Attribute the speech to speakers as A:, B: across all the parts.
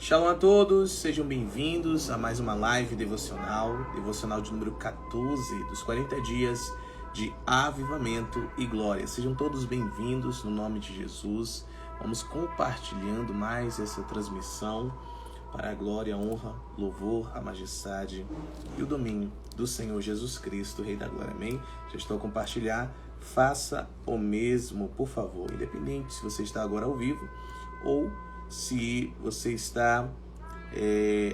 A: Shalom a todos, sejam bem-vindos a mais uma live devocional de número 14 dos 40 dias de avivamento e glória. Sejam todos bem-vindos no nome de Jesus. Vamos compartilhando mais essa transmissão para a glória, a honra, louvor, a majestade e o domínio do Senhor Jesus Cristo, Rei da Glória. Amém? Já estou a compartilhar. Faça o mesmo, por favor, independente se você está agora ao vivo ou se você está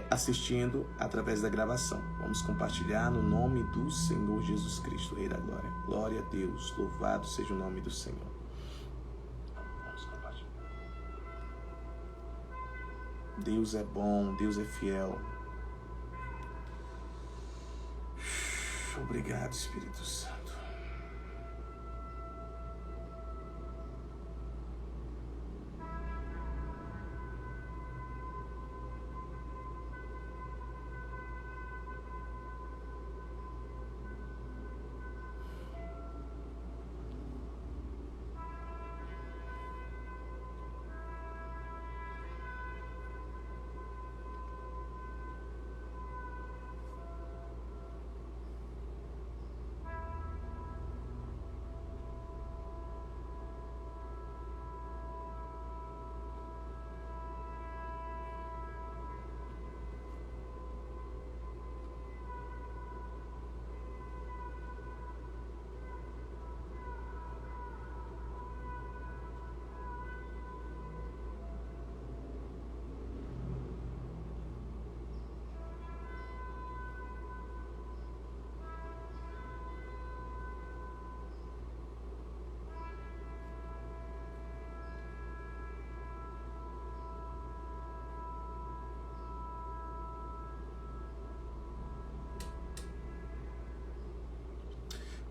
A: assistindo através da gravação. Vamos compartilhar no nome do Senhor Jesus Cristo, Rei da Glória. Glória a Deus, louvado seja o nome do Senhor. Vamos compartilhar. Deus é bom, Deus é fiel. Obrigado, Espírito Santo.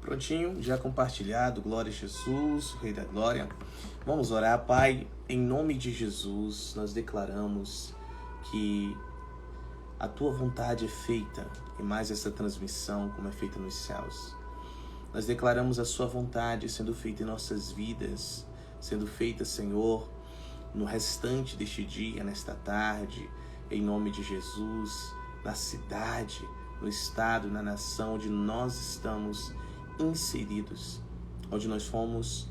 A: Prontinho, já compartilhado, glória a Jesus, o Rei da Glória. Vamos orar, Pai, em nome de Jesus, nós declaramos que a Tua vontade é feita, e mais essa transmissão como é feita nos céus. Nós declaramos a Sua vontade sendo feita em nossas vidas, sendo feita, Senhor, no restante deste dia, nesta tarde, em nome de Jesus, na cidade, no estado, na nação onde nós estamos inseridos, onde nós fomos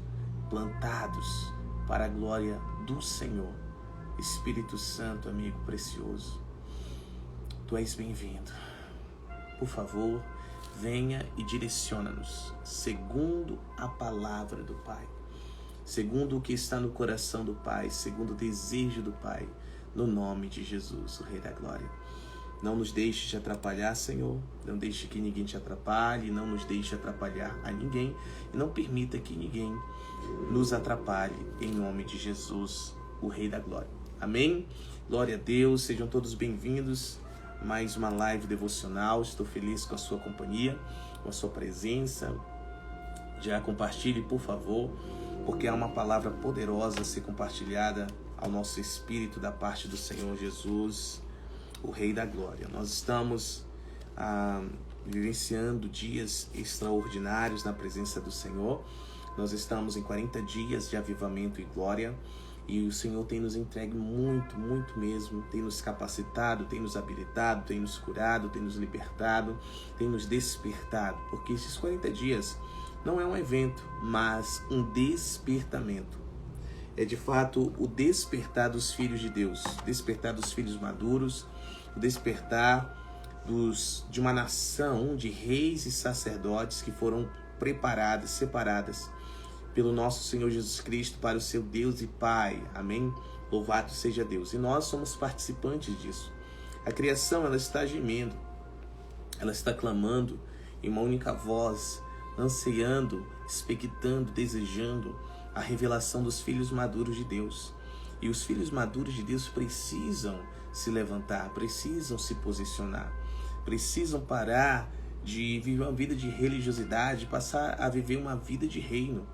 A: plantados para a glória do Senhor. Espírito Santo, amigo precioso, Tu és bem-vindo. Por favor, venha e direciona-nos segundo a palavra do Pai, segundo o que está no coração do Pai, segundo o desejo do Pai, no nome de Jesus, o Rei da Glória. Não nos deixe te atrapalhar, Senhor. Não deixe que ninguém te atrapalhe. Não nos deixe atrapalhar a ninguém. E não permita que ninguém nos atrapalhe. Em nome de Jesus, o Rei da Glória. Amém? Glória a Deus. Sejam todos bem-vindos. Mais uma live devocional. Estou feliz com a sua companhia, com a sua presença. Já compartilhe, por favor, porque há uma palavra poderosa a ser compartilhada ao nosso espírito da parte do Senhor Jesus, o Rei da Glória. Nós estamos vivenciando dias extraordinários na presença do Senhor. Nós estamos em 40 dias de avivamento e glória. E o Senhor tem nos entregue muito, muito mesmo. Tem nos capacitado, tem nos habilitado, tem nos curado, tem nos libertado, tem nos despertado. Porque esses 40 dias não é um evento, mas um despertamento. É de fato o despertar dos filhos de Deus, despertar dos filhos maduros, o despertar de uma nação de reis e sacerdotes que foram preparadas, separadas pelo nosso Senhor Jesus Cristo para o seu Deus e Pai. Amém? Louvado seja Deus. E nós somos participantes disso. A criação, ela está gemendo, ela está clamando em uma única voz, ansiando, expectando, desejando a revelação dos filhos maduros de Deus. E os filhos maduros de Deus precisam se levantar, precisam se posicionar, precisam parar de viver uma vida de religiosidade, passar a viver uma vida de reino.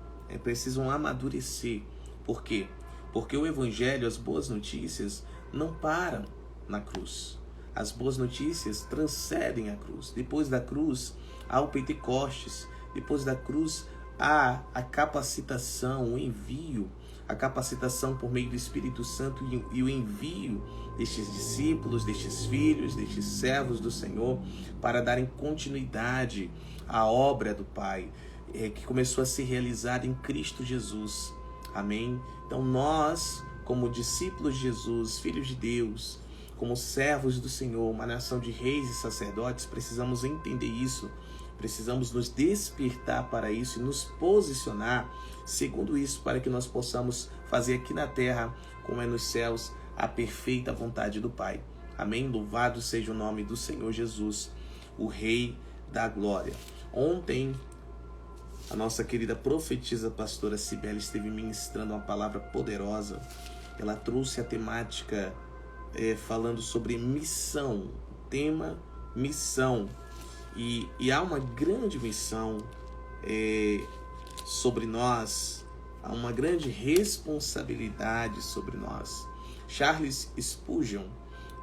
A: Precisam amadurecer. Por quê? Porque o Evangelho, as boas notícias, não param na cruz. As boas notícias transcendem a cruz. Depois da cruz, há o Pentecostes. Depois da cruz, há a capacitação, o envio a capacitação por meio do Espírito Santo e o envio destes discípulos, destes filhos, destes servos do Senhor, para darem continuidade à obra do Pai, que começou a ser realizada em Cristo Jesus. Amém? Então nós, como discípulos de Jesus, filhos de Deus, como servos do Senhor, uma nação de reis e sacerdotes, precisamos entender isso, precisamos nos despertar para isso e nos posicionar segundo isso, para que nós possamos fazer aqui na terra, como é nos céus, a perfeita vontade do Pai. Amém? Louvado seja o nome do Senhor Jesus, o Rei da Glória. Ontem, a nossa querida profetisa pastora Cibele esteve ministrando uma palavra poderosa. Ela trouxe a temática falando sobre missão, tema missão. E há uma grande missão sobre nós, há uma grande responsabilidade sobre nós. Charles Spurgeon,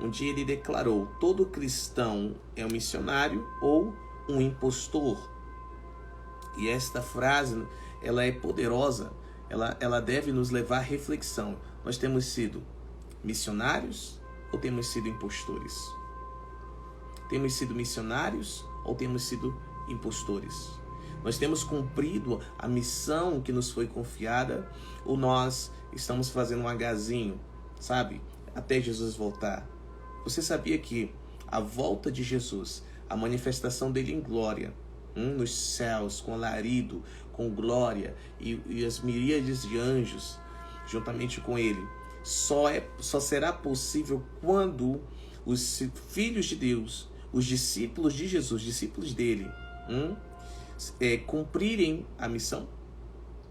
A: um dia ele declarou: todo cristão é um missionário ou um impostor. E esta frase, ela é poderosa, ela deve nos levar à reflexão. Nós temos sido missionários ou temos sido impostores? Temos sido missionários ou temos sido impostores? Nós temos cumprido a missão que nos foi confiada ou nós estamos fazendo um agazinho, sabe? Até Jesus voltar. Você sabia que a volta de Jesus, a manifestação dele em glória, nos céus, com alarido, com glória e as miríades de anjos juntamente com ele, só será possível quando os filhos de Deus, os discípulos de Jesus, discípulos dele, cumprirem a missão.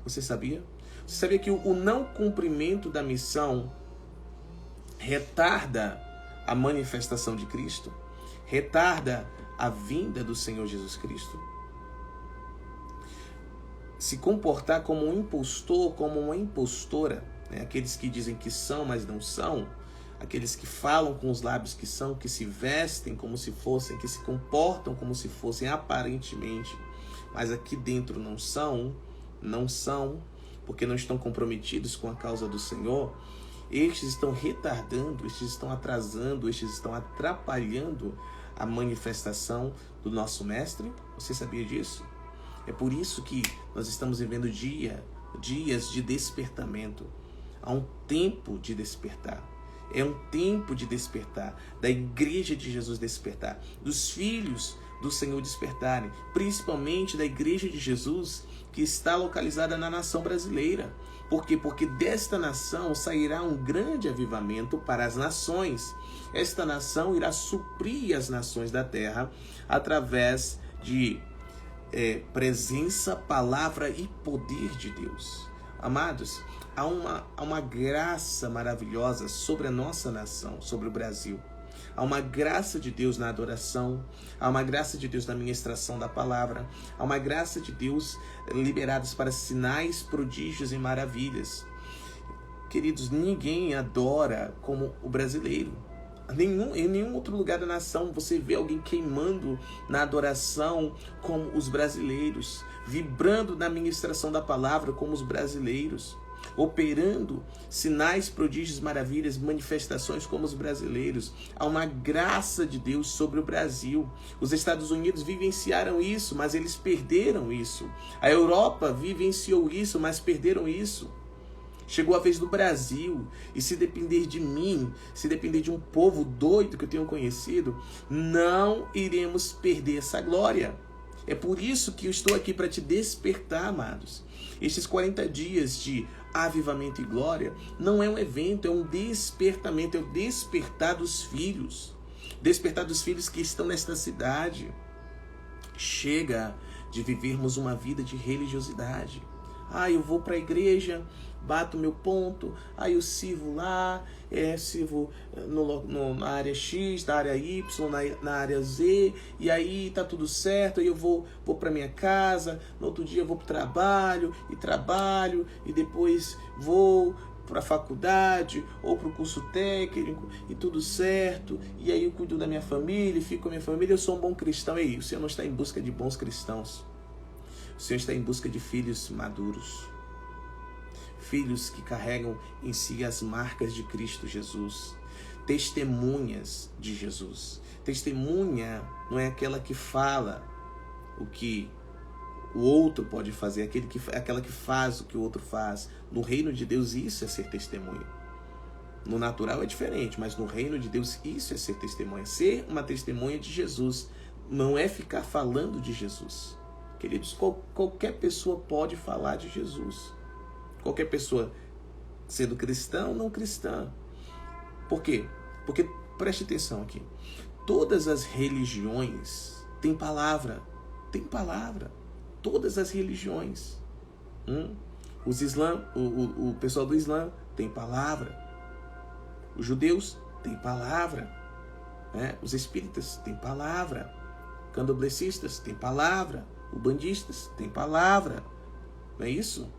A: Você sabia? Você sabia que o não cumprimento da missão retarda a manifestação de Cristo? Retarda a vinda do Senhor Jesus Cristo? Se comportar como um impostor, como uma impostora, né? Aqueles que dizem que são, mas não são, aqueles que falam com os lábios que são, que se vestem como se fossem, que se comportam como se fossem aparentemente, mas aqui dentro não são, porque não estão comprometidos com a causa do Senhor. Estes estão retardando, estes estão atrasando, estes estão atrapalhando a manifestação do nosso Mestre. Você sabia disso? É por isso que nós estamos vivendo dias de despertamento. Há um tempo de despertar. É um tempo de despertar, da igreja de Jesus despertar, dos filhos do Senhor despertarem, principalmente da igreja de Jesus que está localizada na nação brasileira. Por quê? Porque desta nação sairá um grande avivamento para as nações. Esta nação irá suprir as nações da terra através de presença, palavra e poder de Deus. Amados, há uma graça maravilhosa sobre a nossa nação, sobre o Brasil. Há uma graça de Deus na adoração, há uma graça de Deus na ministração da palavra, há uma graça de Deus liberados para sinais, prodígios e maravilhas. Queridos, ninguém adora como o brasileiro. Em nenhum outro lugar da nação você vê alguém queimando na adoração como os brasileiros, vibrando na ministração da palavra como os brasileiros, operando sinais, prodígios, maravilhas, manifestações como os brasileiros. Há uma graça de Deus sobre o Brasil. Os Estados Unidos vivenciaram isso, mas eles perderam isso. A Europa vivenciou isso, mas perderam isso. Chegou a vez do Brasil, e se depender de mim, se depender de um povo doido que eu tenho conhecido, não iremos perder essa glória. É por isso que eu estou aqui para te despertar, amados. Estes 40 dias de avivamento e glória não é um evento, é um despertamento, é o despertar dos filhos. Despertar dos filhos que estão nesta cidade. Chega de vivermos uma vida de religiosidade. Eu vou para a igreja, bato meu ponto, aí eu sirvo lá, sirvo na área X, na área Y, na área Z, e aí tá tudo certo, aí eu vou para minha casa, no outro dia eu vou para o trabalho, e depois vou para a faculdade ou para o curso técnico, e tudo certo, e aí eu cuido da minha família, fico com a minha família, eu sou um bom cristão. E aí, o Senhor não está em busca de bons cristãos. O Senhor está em busca de filhos maduros. filhos que carregam em si as marcas de Cristo Jesus, testemunhas de Jesus. Testemunha não é aquela que fala o que o outro pode fazer, aquela que faz o que o outro faz. No reino de Deus, isso é ser testemunha. No natural é diferente, mas no reino de Deus, isso é ser testemunha. Ser uma testemunha de Jesus não é ficar falando de Jesus. Queridos, qualquer pessoa pode falar de Jesus. Qualquer pessoa, sendo cristã ou não cristã. Por quê? Porque, preste atenção aqui, todas as religiões têm palavra. Tem palavra. Todas as religiões. O pessoal do Islã tem palavra. Os judeus têm palavra. Os espíritas têm palavra. Candoblecistas têm palavra. Ubandistas têm palavra. Não é isso?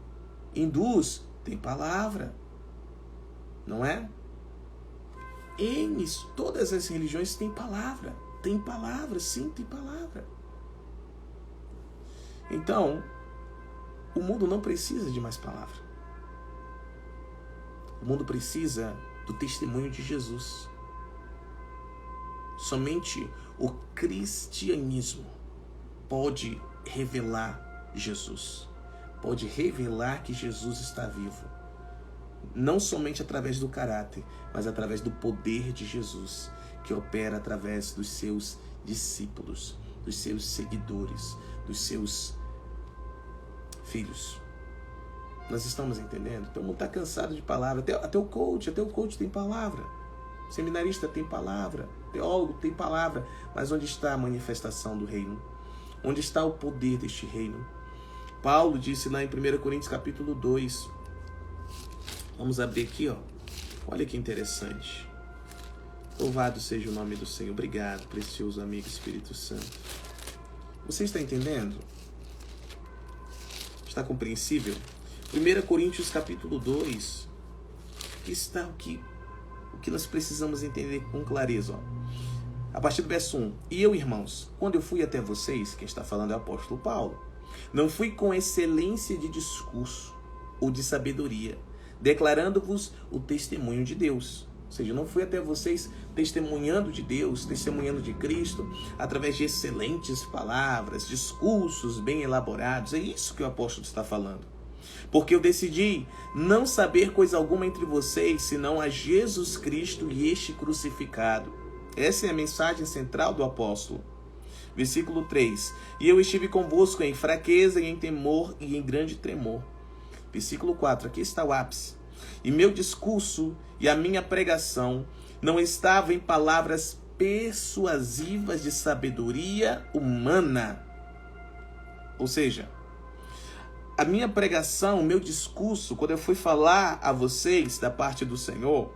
A: Hindus têm palavra. Não é? Todas as religiões têm palavra. Tem palavra, sim, tem palavra. Então, o mundo não precisa de mais palavra. O mundo precisa do testemunho de Jesus. Somente o cristianismo pode revelar Jesus. Pode revelar que Jesus está vivo. Não somente através do caráter, mas através do poder de Jesus, que opera através dos seus discípulos, dos seus seguidores, dos seus filhos. Nós estamos entendendo? Todo mundo está cansado de palavra. Até o coach tem palavra. Seminarista tem palavra. Teólogo tem palavra. Mas onde está a manifestação do reino? Onde está o poder deste reino? Paulo disse lá em 1 Coríntios capítulo 2. Vamos abrir aqui, ó. Olha que interessante. Louvado seja o nome do Senhor. Obrigado, precioso amigo Espírito Santo. Você está entendendo? Está compreensível? 1 Coríntios capítulo 2. Aqui está o que nós precisamos entender com clareza. Ó. A partir do verso 1. E eu, irmãos, quando eu fui até vocês, quem está falando é o apóstolo Paulo, não fui com excelência de discurso ou de sabedoria, declarando-vos o testemunho de Deus. Ou seja, não fui até vocês testemunhando de Deus, testemunhando de Cristo, através de excelentes palavras, discursos bem elaborados. É isso que o apóstolo está falando. Porque eu decidi não saber coisa alguma entre vocês, senão a Jesus Cristo e este crucificado. Essa é a mensagem central do apóstolo. Versículo 3. E eu estive convosco em fraqueza e em temor e em grande tremor. Versículo 4. Aqui está o ápice. E meu discurso e a minha pregação não estavam em palavras persuasivas de sabedoria humana. Ou seja, a minha pregação, o meu discurso, quando eu fui falar a vocês da parte do Senhor,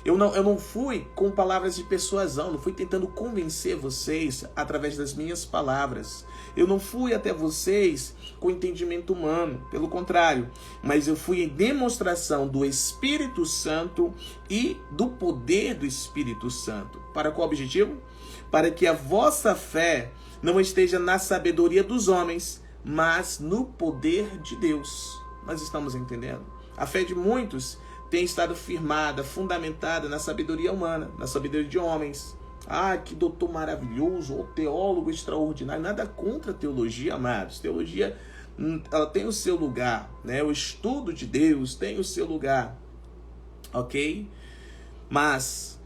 A: eu não fui com palavras de persuasão, não fui tentando convencer vocês através das minhas palavras. Eu não fui até vocês com entendimento humano, pelo contrário, mas eu fui em demonstração do Espírito Santo e do poder do Espírito Santo. Para qual objetivo? Para que a vossa fé não esteja na sabedoria dos homens, mas no poder de Deus. Nós estamos entendendo? A fé de muitos tem estado firmada, fundamentada na sabedoria humana, na sabedoria de homens. Ah, que doutor maravilhoso, ou teólogo extraordinário. Nada contra a teologia, amados. Teologia, ela tem o seu lugar, né? O estudo de Deus tem o seu lugar, ok? Mas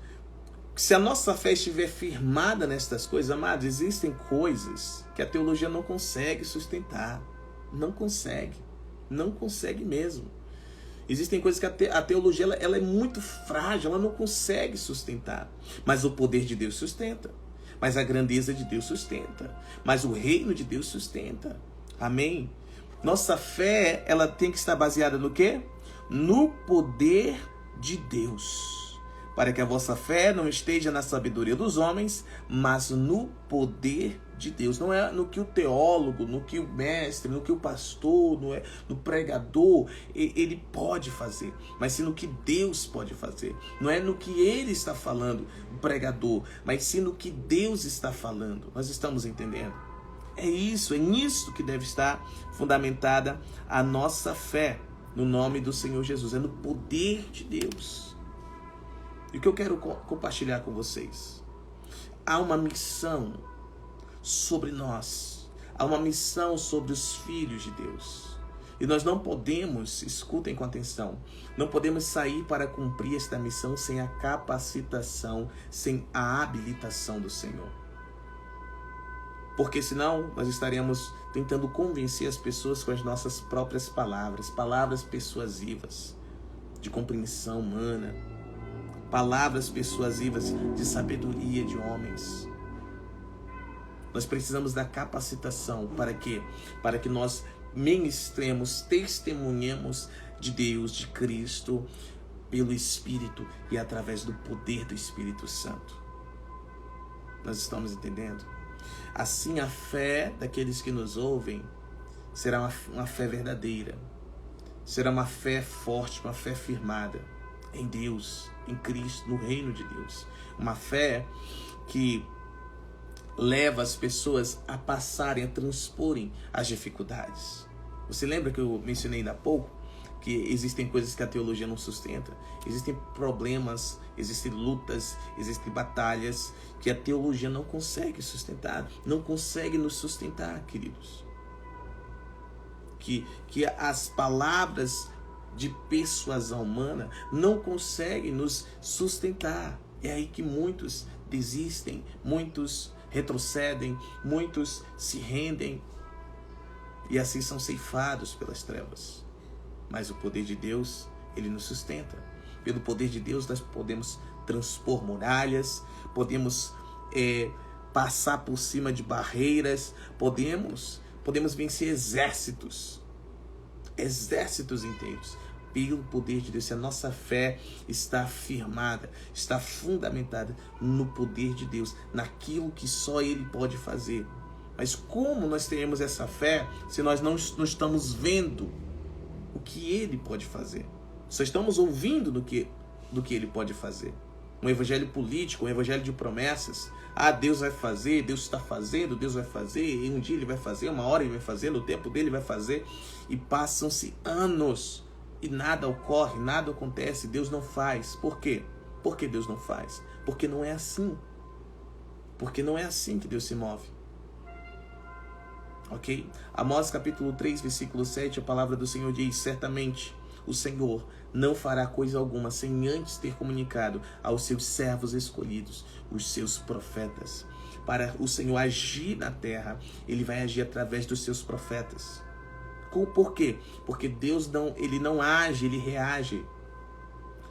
A: se a nossa fé estiver firmada nestas coisas, amados, existem coisas que a teologia não consegue sustentar. Não consegue mesmo. Existem coisas que a teologia ela é muito frágil, ela não consegue sustentar. Mas o poder de Deus sustenta. Mas a grandeza de Deus sustenta. Mas o reino de Deus sustenta. Amém? Nossa fé, ela tem que estar baseada no quê? No poder de Deus. Para que a vossa fé não esteja na sabedoria dos homens, mas no poder de Deus. Não é no que o teólogo, no que o mestre, no que o pastor, no pregador, ele pode fazer, mas sim no que Deus pode fazer. Não é no que ele está falando, o pregador, mas sim no que Deus está falando. Nós estamos entendendo? É nisso que deve estar fundamentada a nossa fé. No nome do Senhor Jesus. É no poder de Deus. E o que eu quero compartilhar com vocês? Há uma missão sobre nós. Há uma missão sobre os filhos de Deus. E nós não podemos, escutem com atenção, não podemos sair para cumprir esta missão sem a capacitação, sem a habilitação do Senhor. Porque senão nós estaremos tentando convencer as pessoas com as nossas próprias palavras, palavras persuasivas, de compreensão humana, palavras persuasivas de sabedoria de homens. Nós precisamos da capacitação para quê? Para que nós ministremos, testemunhemos de Deus, de Cristo, pelo Espírito e através do poder do Espírito Santo. Nós estamos entendendo? Assim, a fé daqueles que nos ouvem será uma fé verdadeira. Será uma fé forte, uma fé firmada em Deus, em Cristo, no reino de Deus. Uma fé que leva as pessoas a passarem, a transporem as dificuldades. Você lembra que eu mencionei ainda há pouco que existem coisas que a teologia não sustenta? Existem problemas, existem lutas, existem batalhas que a teologia não consegue sustentar, não consegue nos sustentar, queridos. Que as palavras de persuasão humana não conseguem nos sustentar. É aí que muitos desistem, muitos retrocedem, muitos se rendem e assim são ceifados pelas trevas. Mas o poder de Deus, ele nos sustenta. Pelo poder de Deus nós podemos transpor muralhas, podemos passar por cima de barreiras, podemos vencer exércitos inteiros. Pelo poder de Deus, se a nossa fé está firmada, está fundamentada no poder de Deus, naquilo que só Ele pode fazer. Mas como nós teremos essa fé se nós não estamos vendo o que Ele pode fazer? Só estamos ouvindo do que Ele pode fazer. Um evangelho político, um evangelho de promessas. Deus vai fazer, Deus está fazendo, Deus vai fazer, e um dia Ele vai fazer, uma hora Ele vai fazer, no tempo dele vai fazer, e passam-se anos e nada ocorre, nada acontece, Deus não faz. Por quê? Por que Deus não faz? Porque não é assim. Porque não é assim que Deus se move. Ok? Amós capítulo 3, versículo 7, a palavra do Senhor diz: certamente o Senhor não fará coisa alguma sem antes ter comunicado aos seus servos escolhidos, os seus profetas. Para o Senhor agir na terra, Ele vai agir através dos seus profetas. Por quê? Porque Deus Ele não age, Ele reage.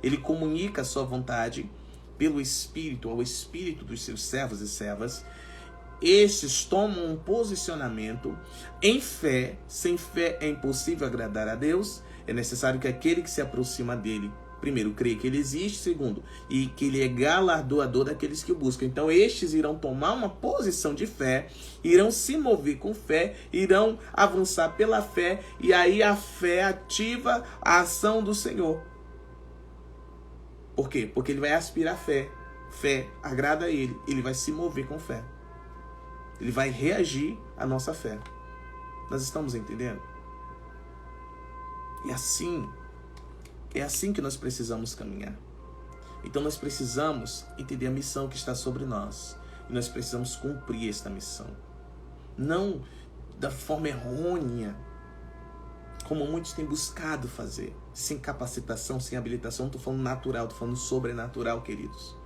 A: Ele comunica a sua vontade pelo Espírito, ao Espírito dos seus servos e servas. Estes tomam um posicionamento em fé. Sem fé é impossível agradar a Deus. É necessário que aquele que se aproxima dele, primeiro, creia que ele existe, segundo, e que ele é galardoador daqueles que o buscam. Então estes irão tomar uma posição de fé, irão se mover com fé, irão avançar pela fé, e aí a fé ativa a ação do Senhor. Por quê? Porque ele vai aspirar fé. Fé agrada a ele, ele vai se mover com fé. Ele vai reagir à nossa fé. Nós estamos entendendo? É assim que nós precisamos caminhar. Então nós precisamos entender a missão que está sobre nós. E nós precisamos cumprir esta missão. Não da forma errônea, como muitos têm buscado fazer. Sem capacitação, sem habilitação. Não estou falando natural, estou falando sobrenatural, queridos.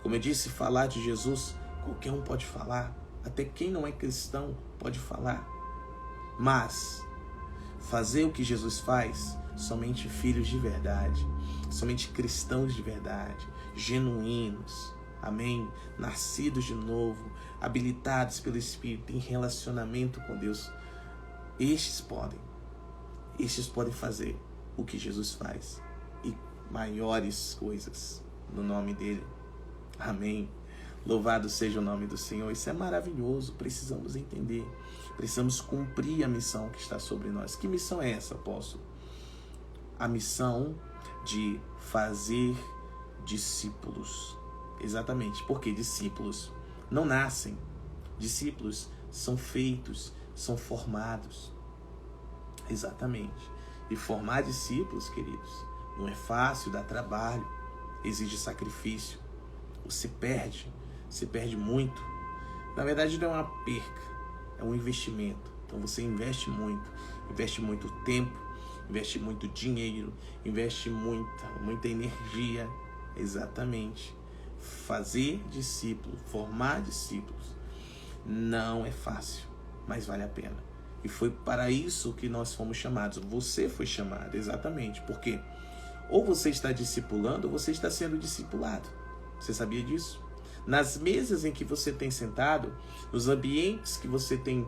A: Como eu disse, falar de Jesus, qualquer um pode falar. Até quem não é cristão pode falar. Mas fazer o que Jesus faz, somente filhos de verdade, somente cristãos de verdade, genuínos, amém? Nascidos de novo, habilitados pelo Espírito, em relacionamento com Deus, estes podem fazer o que Jesus faz e maiores coisas no nome dele, amém? Louvado seja o nome do Senhor. Isso é maravilhoso, precisamos entender, precisamos cumprir a missão que está sobre nós. Que missão é essa, apóstolo? A missão de fazer discípulos. Exatamente, porque discípulos não nascem, discípulos são feitos, são formados. Exatamente. E formar discípulos, queridos, não é fácil, dá trabalho, exige sacrifício. Você perde muito. Na verdade, não é uma perca, é um investimento. Então você investe muito tempo, investe muito dinheiro, investe muita energia. Exatamente. Fazer discípulo, formar discípulos, não é fácil, mas vale a pena. E foi para isso que nós fomos chamados. Você foi chamado, exatamente. Porque ou você está discipulando ou você está sendo discipulado. Você sabia disso? Nas mesas em que você tem sentado, nos ambientes que você tem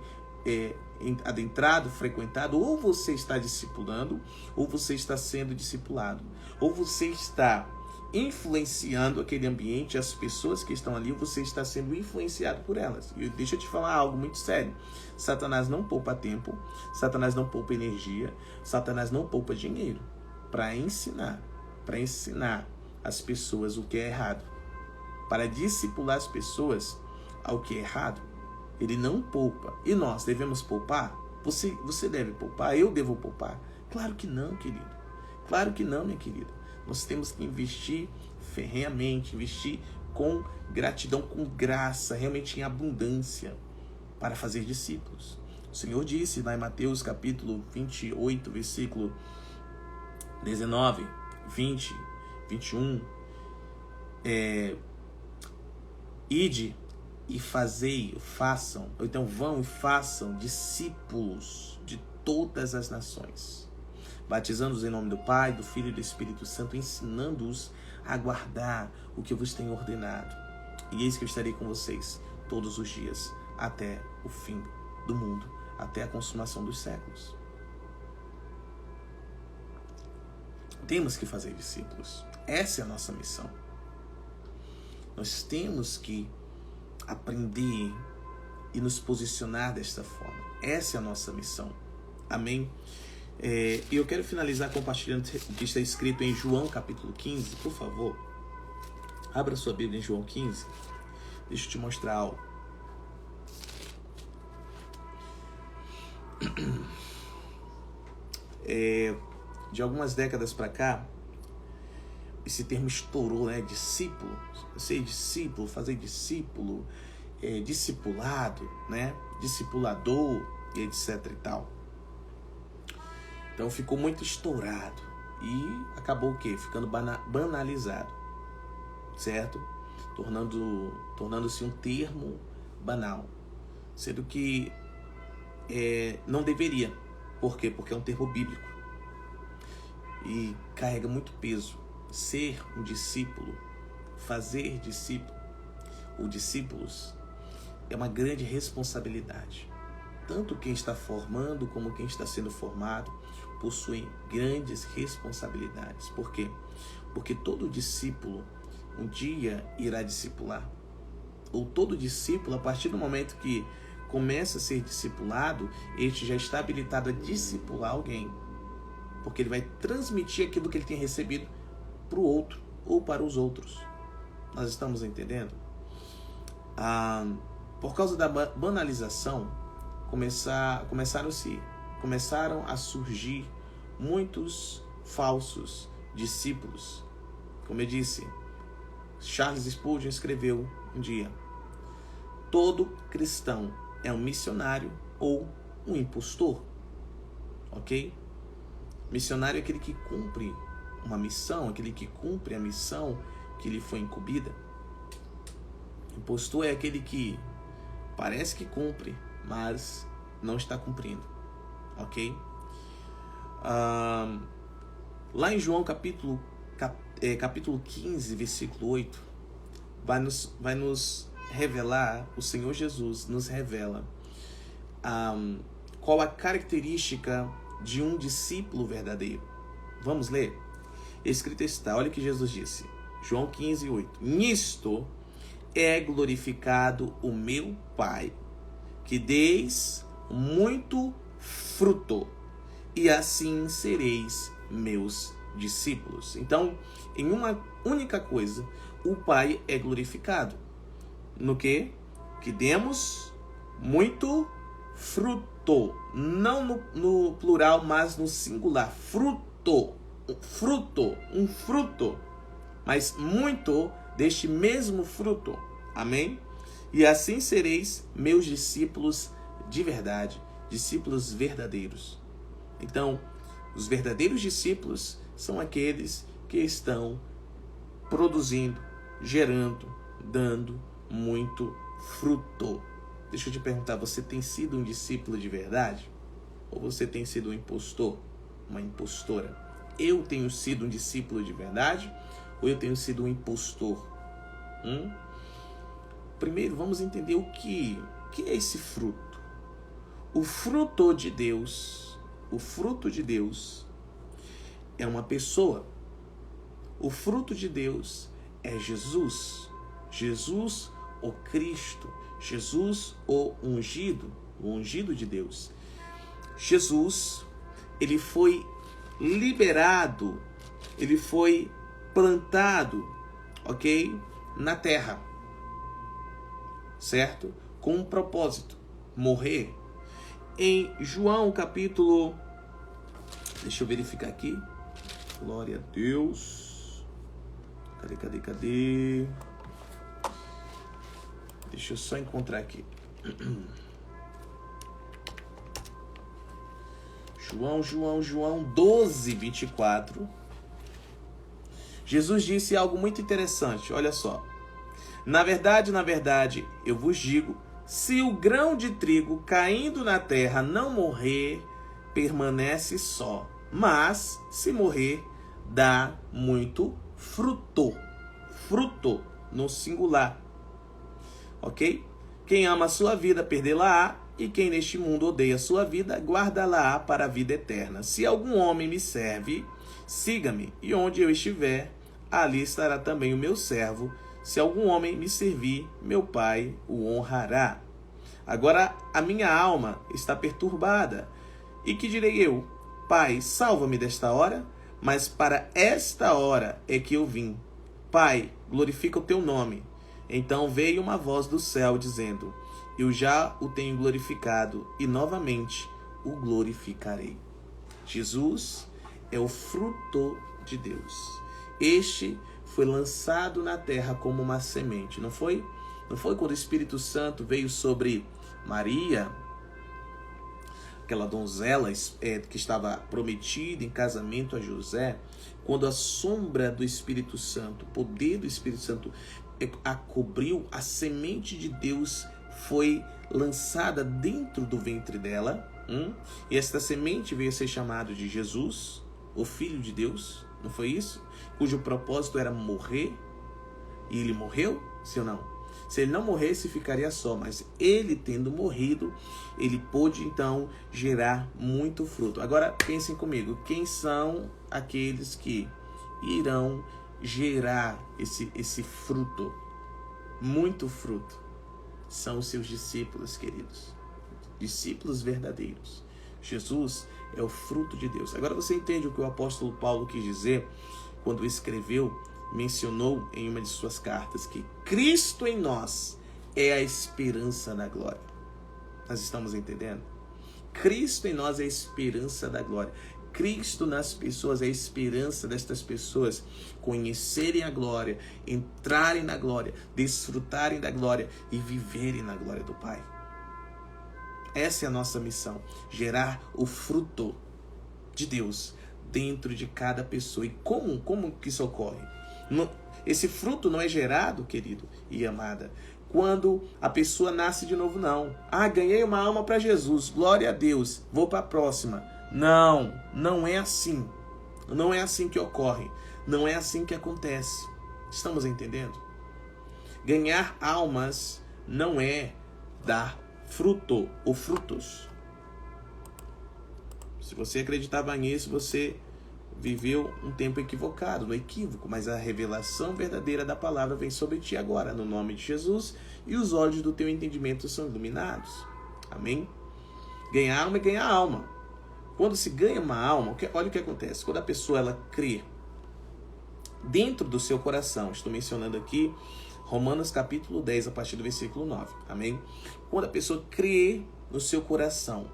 A: adentrado, frequentado, ou você está discipulando, ou você está sendo discipulado. Ou você está influenciando aquele ambiente, as pessoas que estão ali, você está sendo influenciado por elas. E deixa eu te falar algo muito sério. Satanás não poupa tempo, Satanás não poupa energia, Satanás não poupa dinheiro para ensinar as pessoas o que é errado, para discipular as pessoas ao que é errado. Ele não poupa. E nós devemos poupar? Você deve poupar? Eu devo poupar? Claro que não, querido. Claro que não, minha querida. Nós temos que investir ferrenhamente, investir com gratidão, com graça, realmente em abundância, para fazer discípulos. O Senhor disse lá em Mateus capítulo 28, versículo 19, 20, 21, ide e façam, ou então vão e façam discípulos de todas as nações, batizando-os em nome do Pai, do Filho e do Espírito Santo, ensinando-os a guardar o que eu vos tenho ordenado. E eis que eu estarei com vocês todos os dias, até o fim do mundo, até a consumação dos séculos. Temos que fazer discípulos. Essa é a nossa missão. Nós temos que aprender e nos posicionar desta forma. Essa é a nossa missão. Amém? E eu quero finalizar compartilhando o que está escrito em João capítulo 15. Por favor, abra sua Bíblia em João 15. Deixa eu te mostrar algo. De algumas décadas para cá, esse termo estourou, né? Discípulo, ser discípulo, fazer discípulo, discipulado, né? Discipulador, e etc e tal. Então ficou muito estourado e acabou o quê? Ficando banalizado, certo? Tornando-se um termo banal, sendo que não deveria. Por quê? Porque é um termo bíblico e carrega muito peso. Ser um discípulo, fazer discípulo ou discípulos é uma grande responsabilidade. Tanto quem está formando como quem está sendo formado possuem grandes responsabilidades. Por quê? Porque todo discípulo um dia irá discipular. Ou todo discípulo, a partir do momento que começa a ser discipulado, este já está habilitado a discipular alguém. Porque ele vai transmitir aquilo que ele tem recebido para o outro ou para os outros. Nós estamos entendendo? Por causa da banalização, começaram a surgir muitos falsos discípulos. Como eu disse, Charles Spurgeon escreveu um dia: todo cristão é um missionário ou um impostor. Ok? Missionário é aquele que cumpre uma missão, aquele que cumpre a missão que lhe foi incumbida. Impostor é aquele que parece que cumpre, mas não está cumprindo. Ok? Lá em João capítulo 15, versículo 8, vai nos revelar, o Senhor Jesus nos revela qual a característica de um discípulo verdadeiro. Vamos ler? Escrito está, olha o que Jesus disse, João 15, 8. Nisto é glorificado o meu Pai, que deis muito fruto, e assim sereis meus discípulos. Então, em uma única coisa, o Pai é glorificado. No quê? Que demos muito fruto, não no plural, mas no singular, fruto, um fruto, mas muito deste mesmo fruto, amém? E assim sereis meus discípulos de verdade, discípulos verdadeiros. Então, os verdadeiros discípulos são aqueles que estão produzindo, gerando, dando muito fruto. Deixa eu te perguntar, você tem sido um discípulo de verdade? Ou você tem sido um impostor, uma impostora? Eu tenho sido um discípulo de verdade? Ou eu tenho sido um impostor? Primeiro, vamos entender o que é esse fruto. O fruto de Deus é uma pessoa. O fruto de Deus é Jesus. Jesus, o Cristo. Jesus, o ungido de Deus. Jesus, ele foi liberado, ele foi plantado, ok? Na terra, certo? Com um propósito, morrer. Em João capítulo, deixa eu verificar aqui, glória a Deus, cadê? Deixa eu só encontrar aqui. João 12, 24. Jesus disse algo muito interessante, olha só. Na verdade, eu vos digo, se o grão de trigo caindo na terra não morrer, permanece só. Mas, se morrer, dá muito fruto. Fruto no singular. Ok? Quem ama a sua vida, perdê-la-á, e quem neste mundo odeia a sua vida, guarda-la-á para a vida eterna. Se algum homem me serve, siga-me, e onde eu estiver, ali estará também o meu servo. Se algum homem me servir, meu Pai o honrará. Agora a minha alma está perturbada. E que direi eu? Pai, salva-me desta hora? Mas para esta hora é que eu vim. Pai, glorifica o teu nome. Então veio uma voz do céu dizendo, eu já o tenho glorificado e novamente o glorificarei. Jesus é o fruto de Deus. Este foi lançado na terra como uma semente, não foi? Não foi quando o Espírito Santo veio sobre Maria, aquela donzela que estava prometida em casamento a José, quando a sombra do Espírito Santo, o poder do Espírito Santo a cobriu, a semente de Deus foi lançada dentro do ventre dela, e esta semente veio a ser chamada de Jesus, o Filho de Deus, não foi isso? Cujo propósito era morrer, e ele morreu, sim ou não? Se ele não morresse, ficaria só, mas ele tendo morrido, ele pôde então gerar muito fruto. Agora pensem comigo, quem são aqueles que irão gerar esse fruto, muito fruto? São os seus discípulos, queridos, discípulos verdadeiros. Jesus é o fruto de Deus. Agora você entende o que o apóstolo Paulo quis dizer quando escreveu, mencionou em uma de suas cartas que Cristo em nós é a esperança da glória. Nós estamos entendendo? Cristo em nós é a esperança da glória. Cristo nas pessoas é a esperança destas pessoas conhecerem a glória, entrarem na glória, desfrutarem da glória e viverem na glória do Pai. Essa é a nossa missão, gerar o fruto de Deus dentro de cada pessoa. E como que isso ocorre? Esse fruto não é gerado, querido e amada, quando a pessoa nasce de novo, não. Ganhei uma alma para Jesus, glória a Deus, vou para a próxima. Não é assim. Não é assim que ocorre. Não é assim que acontece. Estamos entendendo? Ganhar almas não é dar fruto ou frutos. Se você acreditava nisso, você viveu um tempo equivocado, no equívoco, mas a revelação verdadeira da palavra vem sobre ti agora, no nome de Jesus, e os olhos do teu entendimento são iluminados. Amém? Ganhar alma é ganhar alma. Quando se ganha uma alma, olha o que acontece. Quando a pessoa ela crê dentro do seu coração, estou mencionando aqui Romanos capítulo 10, a partir do versículo 9. Amém? Quando a pessoa crê no seu coração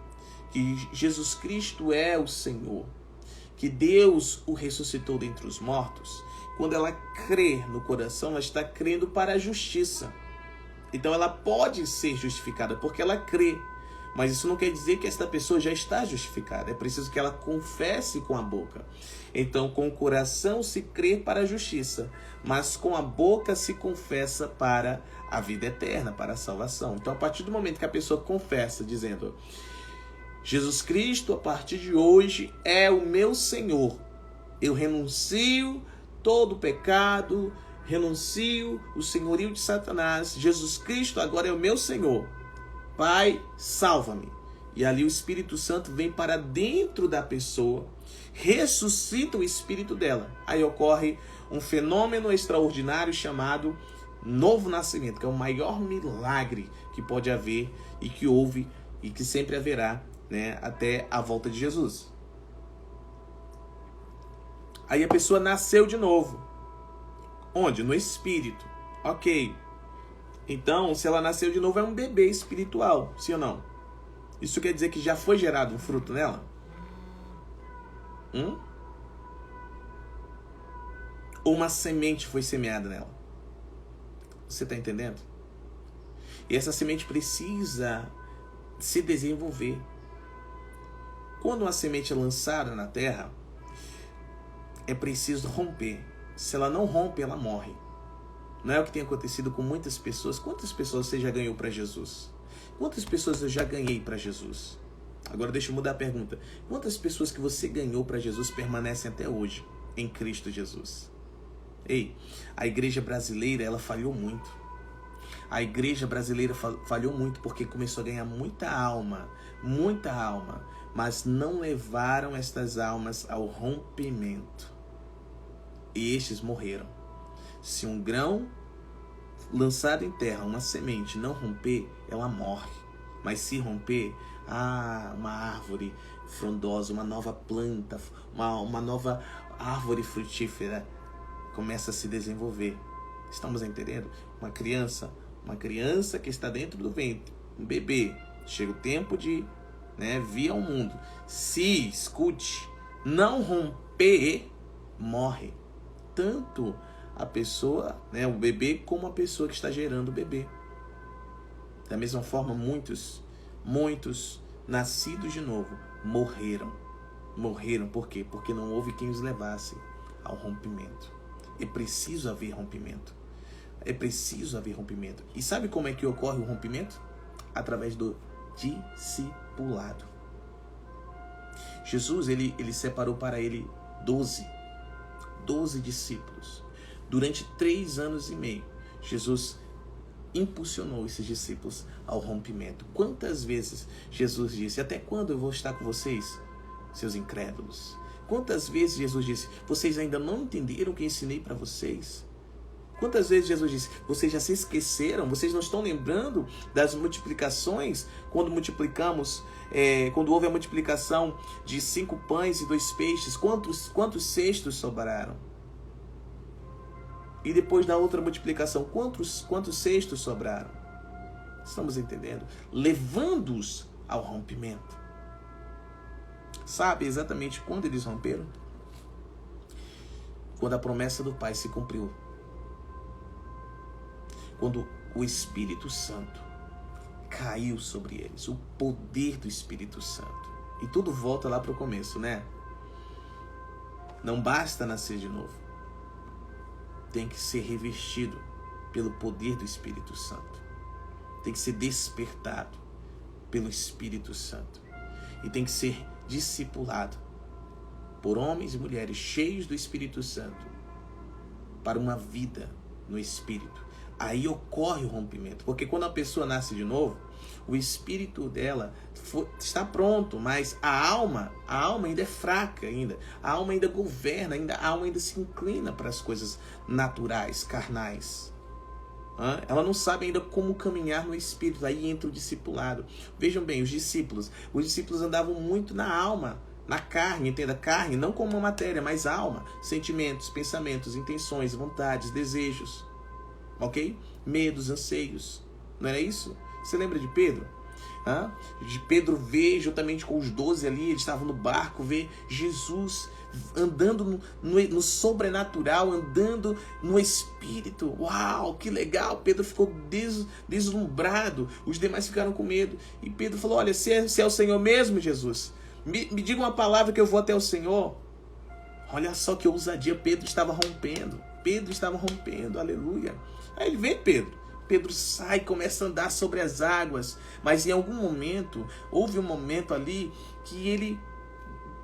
A: que Jesus Cristo é o Senhor, que Deus o ressuscitou dentre os mortos, quando ela crê no coração, ela está crendo para a justiça. Então ela pode ser justificada porque ela crê. Mas isso não quer dizer que esta pessoa já está justificada. É preciso que ela confesse com a boca. Então, com o coração se crê para a justiça, mas com a boca se confessa para a vida eterna, para a salvação. Então, a partir do momento que a pessoa confessa, dizendo: Jesus Cristo, a partir de hoje, é o meu Senhor. Eu renuncio todo o pecado, renuncio o senhorio de Satanás. Jesus Cristo agora é o meu Senhor. Pai, salva-me. E ali o Espírito Santo vem para dentro da pessoa, ressuscita o espírito dela. Aí ocorre um fenômeno extraordinário chamado novo nascimento, que é o maior milagre que pode haver e que houve e que sempre haverá, né, até a volta de Jesus. Aí a pessoa nasceu de novo. Onde? No Espírito. Ok. Então, se ela nasceu de novo, é um bebê espiritual, sim ou não? Isso quer dizer que já foi gerado um fruto nela? Ou uma semente foi semeada nela? Você está entendendo? E essa semente precisa se desenvolver. Quando uma semente é lançada na terra, é preciso romper. Se ela não rompe, ela morre. Não é o que tem acontecido com muitas pessoas. Quantas pessoas você já ganhou para Jesus? Quantas pessoas eu já ganhei para Jesus? Agora deixa eu mudar a pergunta. Quantas pessoas que você ganhou para Jesus permanecem até hoje em Cristo Jesus? Ei, a igreja brasileira, ela falhou muito. A igreja brasileira falhou muito porque começou a ganhar muita alma, mas não levaram estas almas ao rompimento. E estes morreram. Se um grão lançado em terra, uma semente, não romper, ela morre. Mas se romper, uma árvore frondosa, uma nova planta, uma nova árvore frutífera começa a se desenvolver. Estamos entendendo? Uma criança que está dentro do ventre, um bebê, chega o tempo de, vir ao mundo. Se não romper, morre. Tanto a pessoa, o bebê, como a pessoa que está gerando o bebê. Da mesma forma, muitos nascidos de novo morreram. Morreram por quê? Porque não houve quem os levasse ao rompimento. É preciso haver rompimento. É preciso haver rompimento. E sabe como é que ocorre o rompimento? Através do discipulado. Jesus, ele separou para ele 12 discípulos. Durante 3 anos e meio, Jesus impulsionou esses discípulos ao rompimento. Quantas vezes Jesus disse: até quando eu vou estar com vocês, seus incrédulos? Quantas vezes Jesus disse: vocês ainda não entenderam o que ensinei para vocês? Quantas vezes Jesus disse: vocês já se esqueceram? Vocês não estão lembrando das multiplicações? Quando multiplicamos, quando houve a multiplicação de 5 pães e 2 peixes, quantos cestos sobraram? E depois da outra multiplicação, quantos cestos sobraram? Estamos entendendo? Levando-os ao rompimento. Sabe exatamente quando eles romperam? Quando a promessa do Pai se cumpriu. Quando o Espírito Santo caiu sobre eles. O poder do Espírito Santo. E tudo volta lá para o começo, né? Não basta nascer de novo. Tem que ser revestido pelo poder do Espírito Santo. Tem que ser despertado pelo Espírito Santo. E tem que ser discipulado por homens e mulheres cheios do Espírito Santo para uma vida no Espírito. Aí ocorre o rompimento. Porque quando a pessoa nasce de novo, o espírito dela está pronto, mas a alma ainda é fraca ainda. A alma ainda governa, a alma ainda se inclina para as coisas naturais, carnais. Ela não sabe ainda como caminhar no espírito. Aí entra o discipulado. Vejam bem, os discípulos andavam muito na alma, na carne, entenda, carne não como uma matéria, mas alma, sentimentos, pensamentos, intenções, vontades, desejos. Ok? Medos, anseios. Não era isso? Você lembra de Pedro? De Pedro vê, juntamente com os 12 ali, eles estavam no barco, vê Jesus andando no sobrenatural, andando no Espírito. Uau, que legal! Pedro ficou deslumbrado, os demais ficaram com medo. E Pedro falou, olha, se é o Senhor mesmo, Jesus, me diga uma palavra que eu vou até o Senhor. Olha só que ousadia, Pedro estava rompendo, aleluia. Aí vem Pedro sai, começa a andar sobre as águas, mas em algum momento, houve um momento ali que ele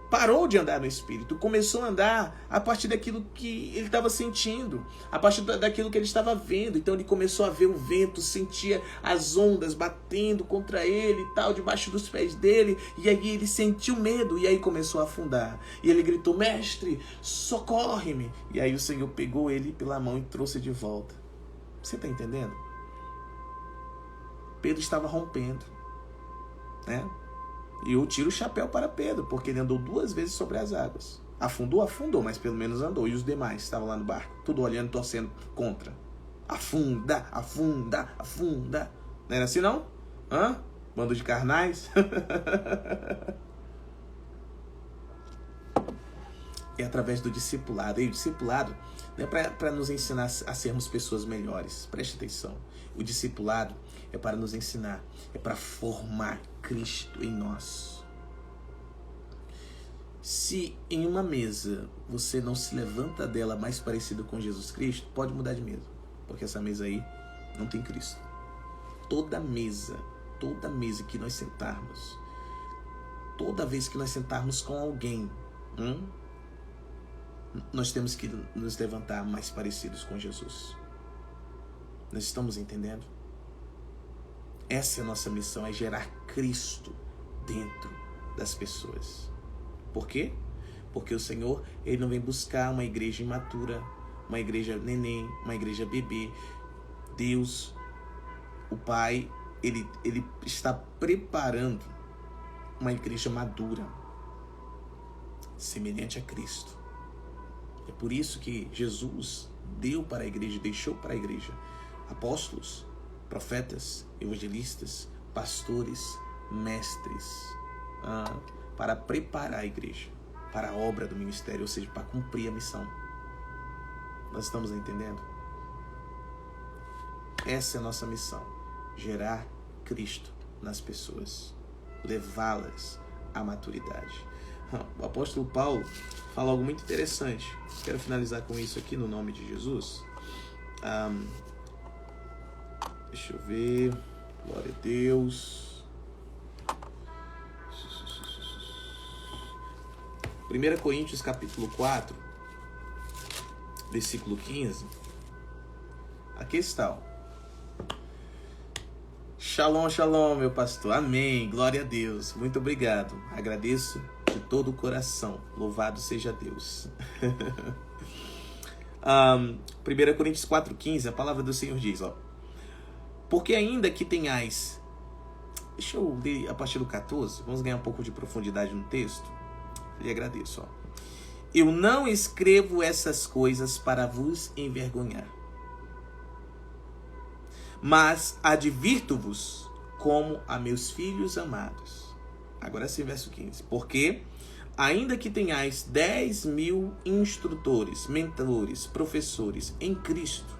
A: parou de andar no Espírito, começou a andar a partir daquilo que ele estava sentindo, a partir daquilo que ele estava vendo. Então ele começou a ver o vento, sentia as ondas batendo contra ele e tal, debaixo dos pés dele, e aí ele sentiu medo, e aí começou a afundar. E ele gritou, mestre, socorre-me! E aí o Senhor pegou ele pela mão e trouxe de volta. Você está entendendo? Pedro estava rompendo, né? E eu tiro o chapéu para Pedro, porque ele andou 2 vezes sobre as águas. Afundou, mas pelo menos andou. E os demais estavam lá no barco, tudo olhando, torcendo contra. Afunda, afunda, afunda. Não era assim não? Bando de carnais. É através do discipulado. E o discipulado não é para nos ensinar a sermos pessoas melhores. Preste atenção. O discipulado é para nos ensinar, é para formar Cristo em nós. Se em uma mesa você não se levanta dela mais parecido com Jesus Cristo, pode mudar de mesa, porque essa mesa aí não tem Cristo. Toda mesa que nós sentarmos, toda vez que nós sentarmos com alguém, nós temos que nos levantar mais parecidos com Jesus. Nós estamos entendendo? Essa é a nossa missão, é gerar Cristo dentro das pessoas. Por quê? Porque o Senhor, Ele não vem buscar uma igreja imatura, uma igreja neném, uma igreja bebê. Deus, o Pai, Ele está preparando uma igreja madura, semelhante a Cristo. É por isso que Jesus deu para a igreja, deixou para a igreja apóstolos, profetas, evangelistas, pastores, mestres, para preparar a igreja para a obra do ministério, ou seja, para cumprir a missão. Nós estamos entendendo? Essa é a nossa missão, gerar Cristo nas pessoas, levá-las à maturidade. O apóstolo Paulo fala algo muito interessante. Quero finalizar com isso aqui no nome de Jesus. Deixa eu ver. Glória a Deus. 1 Coríntios capítulo 4, versículo 15. Aqui está, ó. Shalom, shalom, meu pastor. Amém. Glória a Deus. Muito obrigado. Agradeço de todo o coração. Louvado seja Deus. 1 Coríntios 4,15, a palavra do Senhor diz, ó. Porque ainda que tenhais... Deixa eu ler a partir do 14. Vamos ganhar um pouco de profundidade no texto. E agradeço, ó. Eu não escrevo essas coisas para vos envergonhar, mas advirto-vos como a meus filhos amados. Agora sim, verso 15. Porque, ainda que tenhais 10.000 instrutores, mentores, professores em Cristo,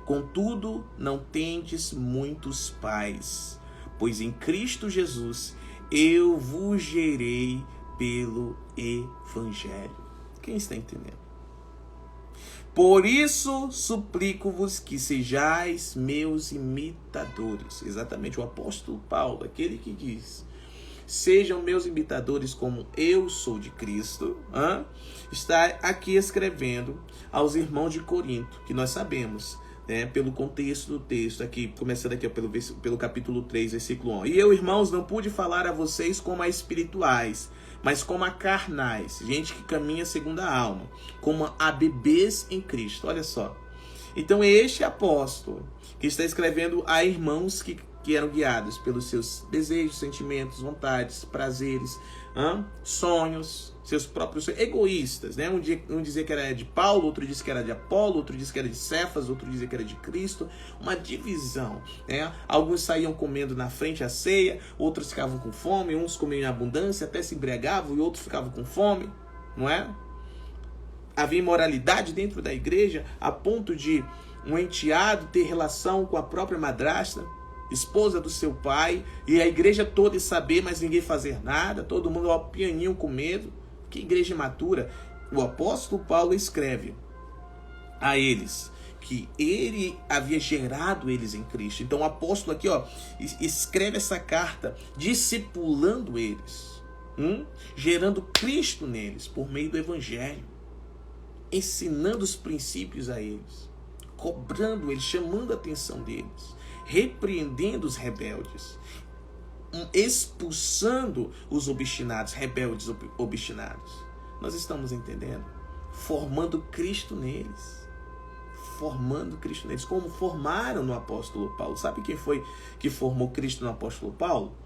A: contudo não tendes muitos pais, pois em Cristo Jesus eu vos gerei pelo Evangelho. Quem está entendendo? Por isso suplico-vos que sejais meus imitadores. Exatamente, o apóstolo Paulo, aquele que diz: sejam meus imitadores como eu sou de Cristo, está aqui escrevendo aos irmãos de Corinto, que nós sabemos, né, pelo contexto do texto, aqui, começando aqui pelo capítulo 3, versículo 1. E eu, irmãos, não pude falar a vocês como a espirituais, mas como a carnais, gente que caminha segundo a alma, como a bebês em Cristo. Olha só. Então é este apóstolo que está escrevendo a irmãos que que eram guiados pelos seus desejos, sentimentos, vontades, prazeres, sonhos, seus próprios sonhos, egoístas, né? Um dizia que era de Paulo, outro disse que era de Apolo, outro disse que era de Cefas, outro dizia que era de Cristo, uma divisão, né? Alguns saíam comendo na frente a ceia, outros ficavam com fome, uns comiam em abundância, até se embriagavam e outros ficavam com fome, não é? Havia imoralidade dentro da igreja, a ponto de um enteado ter relação com a própria madrasta, esposa do seu pai, e a igreja toda ia saber, mas ninguém fazer nada, todo mundo ao pianinho com medo. Que igreja imatura. O apóstolo Paulo escreve a eles que ele havia gerado eles em Cristo. Então o apóstolo aqui, escreve essa carta discipulando eles, gerando Cristo neles por meio do evangelho, ensinando os princípios a eles, cobrando eles, chamando a atenção deles, repreendendo os rebeldes, expulsando os obstinados, rebeldes obstinados. Nós estamos entendendo? Formando Cristo neles. Formando Cristo neles. Como formaram no apóstolo Paulo. Sabe quem foi que formou Cristo no apóstolo Paulo?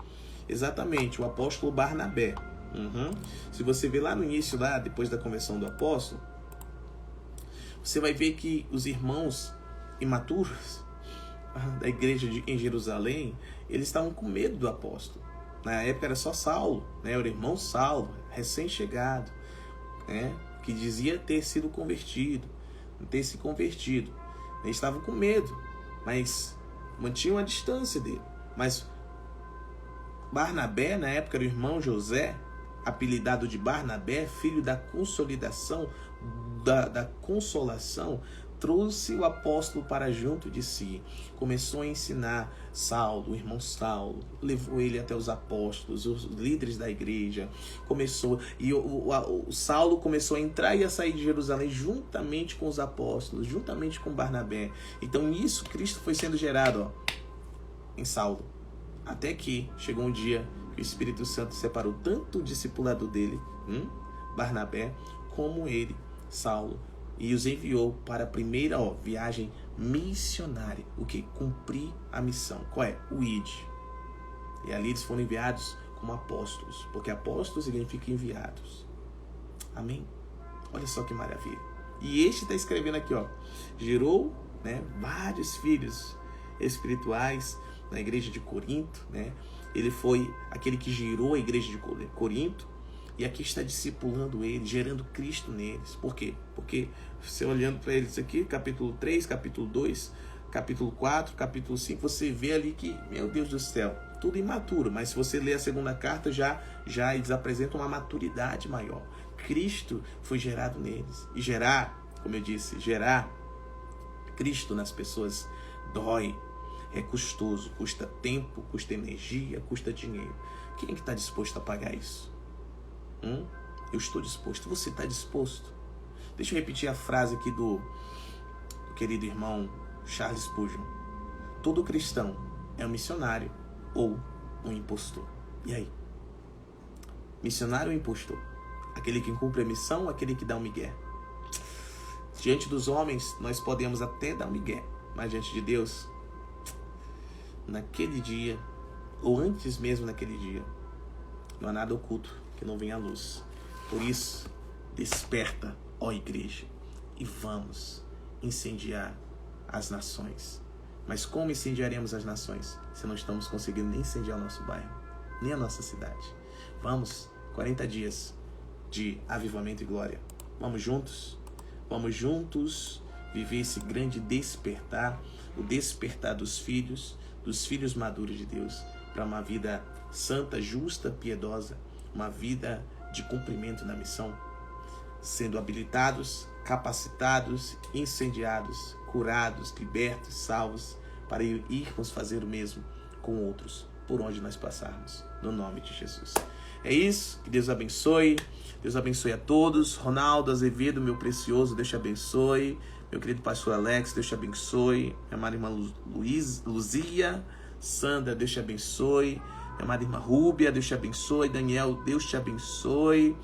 A: Exatamente, o apóstolo Barnabé. Se você ver lá no início, lá depois da conversão do apóstolo, você vai ver que os irmãos imaturos da igreja em Jerusalém, eles estavam com medo do apóstolo. Na época era só Saulo, né? Era o irmão Saulo, recém-chegado, né? Que dizia ter sido convertido, ter se convertido. Eles estavam com medo, mas mantinham a distância dele. Mas Barnabé, na época, era o irmão José, apelidado de Barnabé, filho da consolidação, da consolação, trouxe o apóstolo para junto de si, começou a ensinar Saulo, o irmão Saulo, levou ele até os apóstolos, os líderes da igreja, o Saulo começou a entrar e a sair de Jerusalém juntamente com os apóstolos, juntamente com Barnabé. Então nisso Cristo foi sendo gerado em Saulo, até que chegou um dia que o Espírito Santo separou tanto o discipulado dele, Barnabé, como ele, Saulo, e os enviou para a primeira viagem missionária. O que? Cumprir a missão. Qual é? O ID. E ali eles foram enviados como apóstolos, porque apóstolos significa enviados. Amém? Olha só que maravilha. E este está escrevendo aqui, gerou, né, vários filhos espirituais na igreja de Corinto, né? Ele foi aquele que gerou a igreja de Corinto. E aqui está discipulando eles, gerando Cristo neles. Por quê? Porque você olhando para eles aqui, capítulo 3, capítulo 2, capítulo 4, capítulo 5, você vê ali que, meu Deus do céu, tudo imaturo. Mas se você ler a segunda carta, já eles apresentam uma maturidade maior. Cristo foi gerado neles. E gerar, como eu disse, gerar Cristo nas pessoas dói, é custoso, custa tempo, custa energia, custa dinheiro. Quem é que está disposto a pagar isso? Eu estou disposto. Você está disposto? Deixa eu repetir a frase aqui do querido irmão Charles Spurgeon. Todo cristão é um missionário ou um impostor. E aí? Missionário ou impostor? Aquele que cumpre a missão ou aquele que dá um migué? Diante dos homens, nós podemos até dar um migué, mas diante de Deus, naquele dia, ou antes mesmo naquele dia, não há nada oculto que não venha à luz. Por isso, desperta, ó igreja, e vamos incendiar as nações. Mas como incendiaremos as nações se não estamos conseguindo nem incendiar o nosso bairro, nem a nossa cidade? Vamos, 40 dias de avivamento e glória. Vamos juntos viver esse grande despertar, o despertar dos filhos maduros de Deus, para uma vida santa, justa, piedosa, uma vida de cumprimento da missão, sendo habilitados, capacitados, incendiados, curados, libertos, salvos, para irmos fazer o mesmo com outros, por onde nós passarmos, no nome de Jesus. É isso, que Deus abençoe a todos. Ronaldo Azevedo, meu precioso, Deus te abençoe. Meu querido pastor Alex, Deus te abençoe. Minha amada irmã Luzia, Sandra, Deus te abençoe. Minha amada irmã Rúbia, Deus te abençoe. Daniel, Deus te abençoe.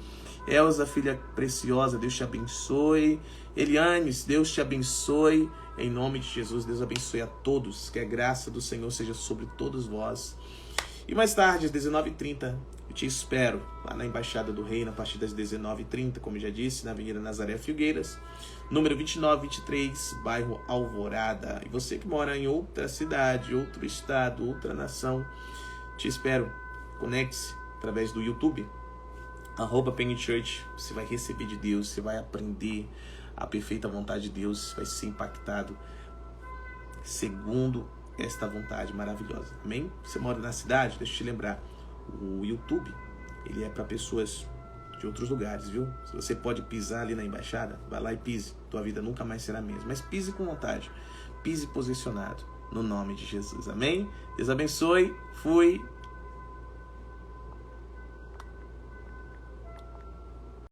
A: Elza, filha preciosa, Deus te abençoe. Elianes, Deus te abençoe. Em nome de Jesus, Deus abençoe a todos. Que a graça do Senhor seja sobre todos vós. E mais tarde, às 19h30, eu te espero lá na Embaixada do Reino, a partir das 19h30, como eu já disse, na Avenida Nazaré Filgueiras, número 2923, bairro Alvorada. E você que mora em outra cidade, outro estado, outra nação, te espero. Conecte-se através do YouTube, @PennyChurch. Você vai receber de Deus, você vai aprender a perfeita vontade de Deus, vai ser impactado segundo esta vontade maravilhosa. Amém? Você mora na cidade? Deixa eu te lembrar, o YouTube, ele é para pessoas de outros lugares, viu? Se você pode pisar ali na Embaixada, vai lá e pise. Tua vida nunca mais será a mesma. Mas pise com vontade. Pise posicionado no nome de Jesus. Amém? Deus abençoe. Fui.